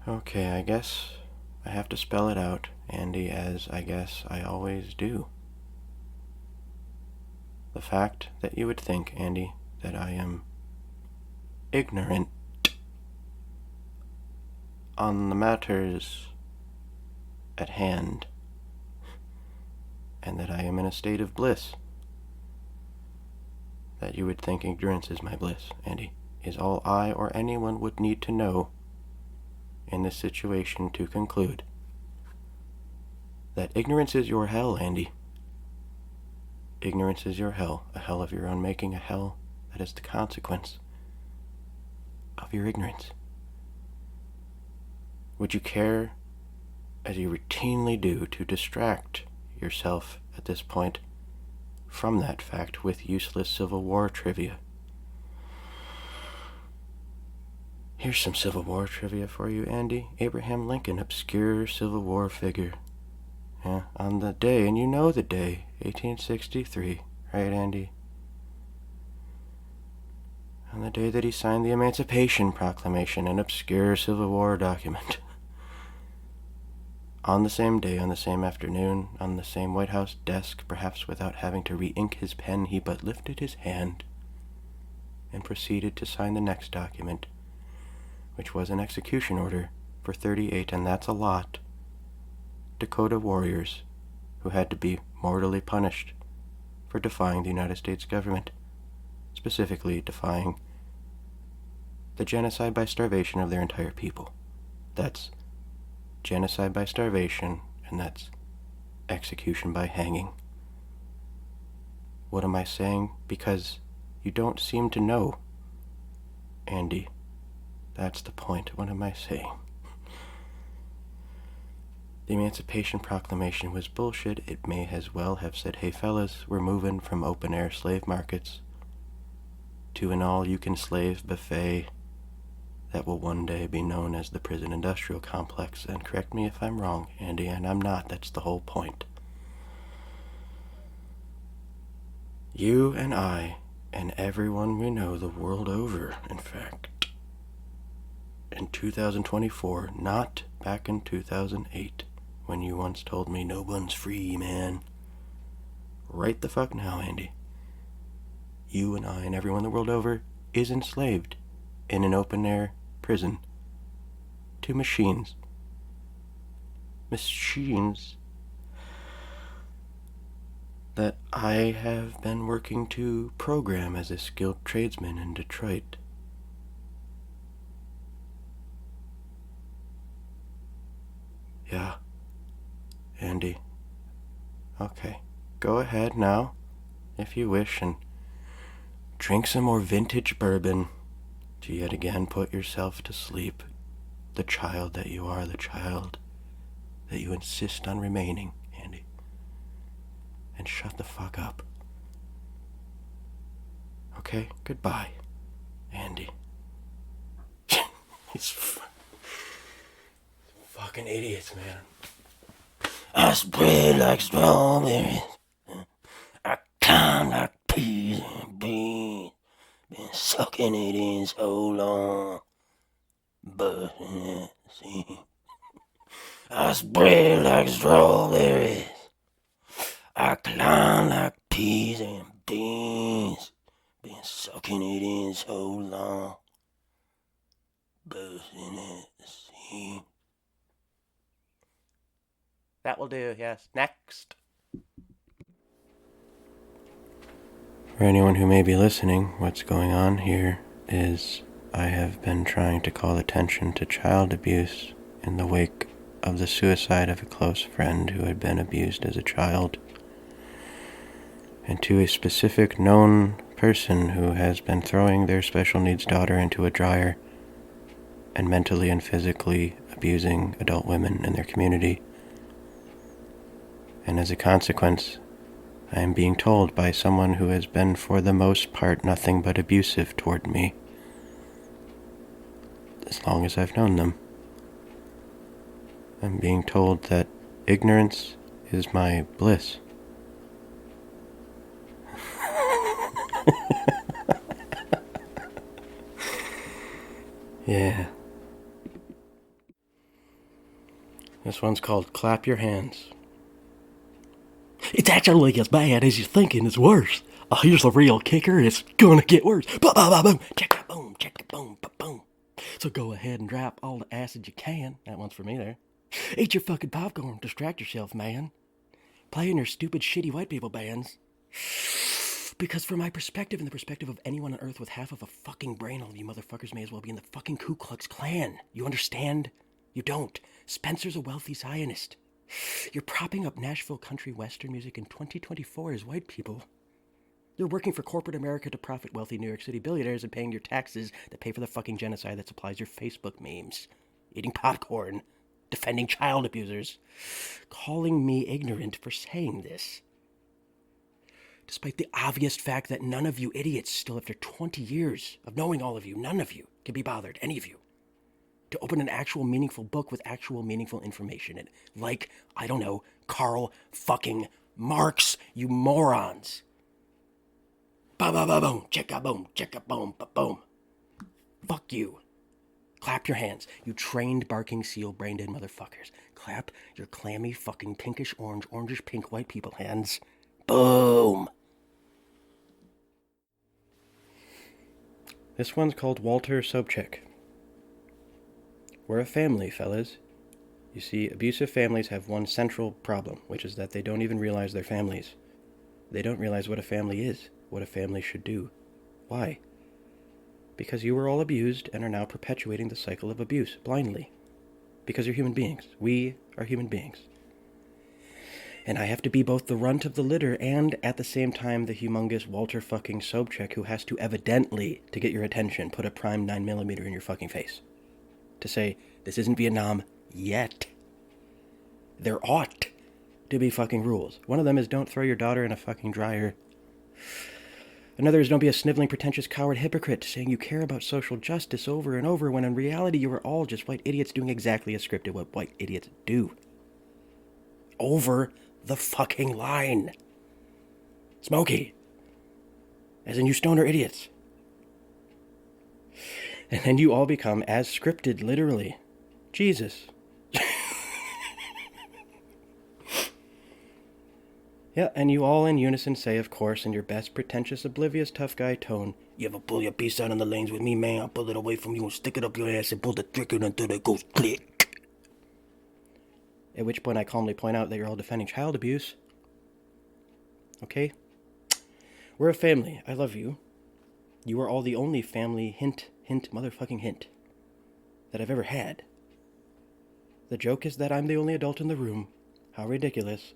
Okay, I guess I have to spell it out, Andy, as I guess I always do. The fact that you would think, Andy, that I am ignorant on the matters at hand, and that I am in a state of bliss, that you would think ignorance is my bliss, Andy, is all I or anyone would need to know in this situation to conclude that ignorance is your hell, Andy. Ignorance is your hell, a hell of your own making, a hell that is the consequence of your ignorance. Would you care, as you routinely do, to distract yourself at this point from that fact with useless Civil War trivia? Here's some Civil War trivia for you, Andy. Abraham Lincoln, obscure Civil War figure. Yeah, on the day, and you know the day, 1863, right, Andy? On the day that he signed the Emancipation Proclamation, an obscure Civil War document. On the same day, on the same afternoon, on the same White House desk, perhaps without having to re-ink his pen, he but lifted his hand and proceeded to sign the next document, which was an execution order for 38, and that's a lot, Dakota warriors who had to be mortally punished for defying the United States government, specifically defying the genocide by starvation of their entire people. That's genocide by starvation, and that's execution by hanging. What am I saying? Because you don't seem to know, Andy. That's the point. What am I saying? The Emancipation Proclamation was bullshit. It may as well have said, hey fellas, we're moving from open-air slave markets to an all-you-can-slave buffet that will one day be known as the prison industrial complex. And correct me if I'm wrong, Andy, and I'm not. That's the whole point. You and I, and everyone we know the world over, in fact, in 2024, not back in 2008, when you once told me no one's free, man. Right the fuck now, Andy. You and I and everyone the world over is enslaved in an open-air prison to machines. Machines that I have been working to program as a skilled tradesman in Detroit. Yeah, Andy. Okay, go ahead now, if you wish, and drink some more vintage bourbon to yet again put yourself to sleep. The child that you are, the child that you insist on remaining, Andy. And shut the fuck up. Okay, goodbye, Andy. These fucking idiots, man. I spread like strawberries. I climb like peas and beans. Been sucking it in so long. Busting at the seam. I spread like strawberries. I climb like peas and beans. Been sucking it in so long. Busting at the seam. That will do, yes. Next. For anyone who may be listening, what's going on here is I have been trying to call attention to child abuse in the wake of the suicide of a close friend who had been abused as a child, and to a specific known person who has been throwing their special needs daughter into a dryer and mentally and physically abusing adult women in their community. And as a consequence, I am being told by someone who has been for the most part nothing but abusive toward me, as long as I've known them. I'm being told that ignorance is my bliss. Yeah. This one's called Clap Your Hands. It's actually as bad as you're thinking. It's worse. Here's the real kicker. It's gonna get worse. Boom, boom, boom, check it, boom, check it, boom, boom. So go ahead and drop all the acid you can. That one's for me there. Eat your fucking popcorn. Distract yourself, man. Play in your stupid, shitty white people bands. Because from my perspective and the perspective of anyone on Earth with half of a fucking brain, all of you motherfuckers may as well be in the fucking Ku Klux Klan. You understand? You don't. Spencer's a wealthy Zionist. You're propping up Nashville country western music in 2024 as white people. You're working for corporate America to profit wealthy New York City billionaires and paying your taxes that pay for the fucking genocide that supplies your Facebook memes. Eating popcorn. Defending child abusers. Calling me ignorant for saying this. Despite the obvious fact that none of you idiots, still after 20 years of knowing all of you, none of you can be bothered, any of you, to open an actual meaningful book with actual meaningful information in it. Like, I don't know, Karl fucking Marx, you morons. Ba-ba-ba-boom, chicka-boom, chicka-boom, ba-boom. Fuck you. Clap your hands, you trained barking seal brain-dead motherfuckers. Clap your clammy fucking pinkish orange, orangish pink white people hands. Boom. This one's called Walter Sobchak. We're a family, fellas. You see, abusive families have one central problem, which is that they don't even realize they're families. They don't realize what a family is, what a family should do. Why? Because you were all abused and are now perpetuating the cycle of abuse, blindly. Because you're human beings. We are human beings. And I have to be both the runt of the litter and, at the same time, the humongous Walter fucking Sobchak who has to evidently, to get your attention, put a prime 9mm in your fucking face. To say, this isn't Vietnam yet. There ought to be fucking rules. One of them is don't throw your daughter in a fucking dryer. Another is don't be a sniveling, pretentious, coward hypocrite saying you care about social justice over and over when in reality you are all just white idiots doing exactly as scripted what white idiots do. Over the fucking line. Smokey. As in you stoner idiots. And then you all become as scripted, literally. Jesus. Yeah, and you all in unison say, of course, in your best pretentious, oblivious, tough guy tone, you ever pull your piece out on the lanes with me, man? I'll pull it away from you and stick it up your ass and pull the trigger until it goes click. At which point I calmly point out that you're all defending child abuse. Okay? We're a family. I love you. You are all the only family, hint, motherfucking hint, that I've ever had. The joke is that I'm the only adult in the room. How ridiculous.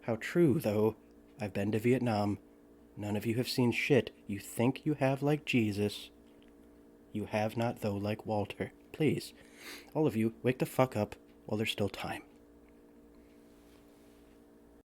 How true, though. I've been to Vietnam. None of you have seen shit. You think you have like Jesus. You have not, though, like Walter. Please, all of you, wake the fuck up while there's still time.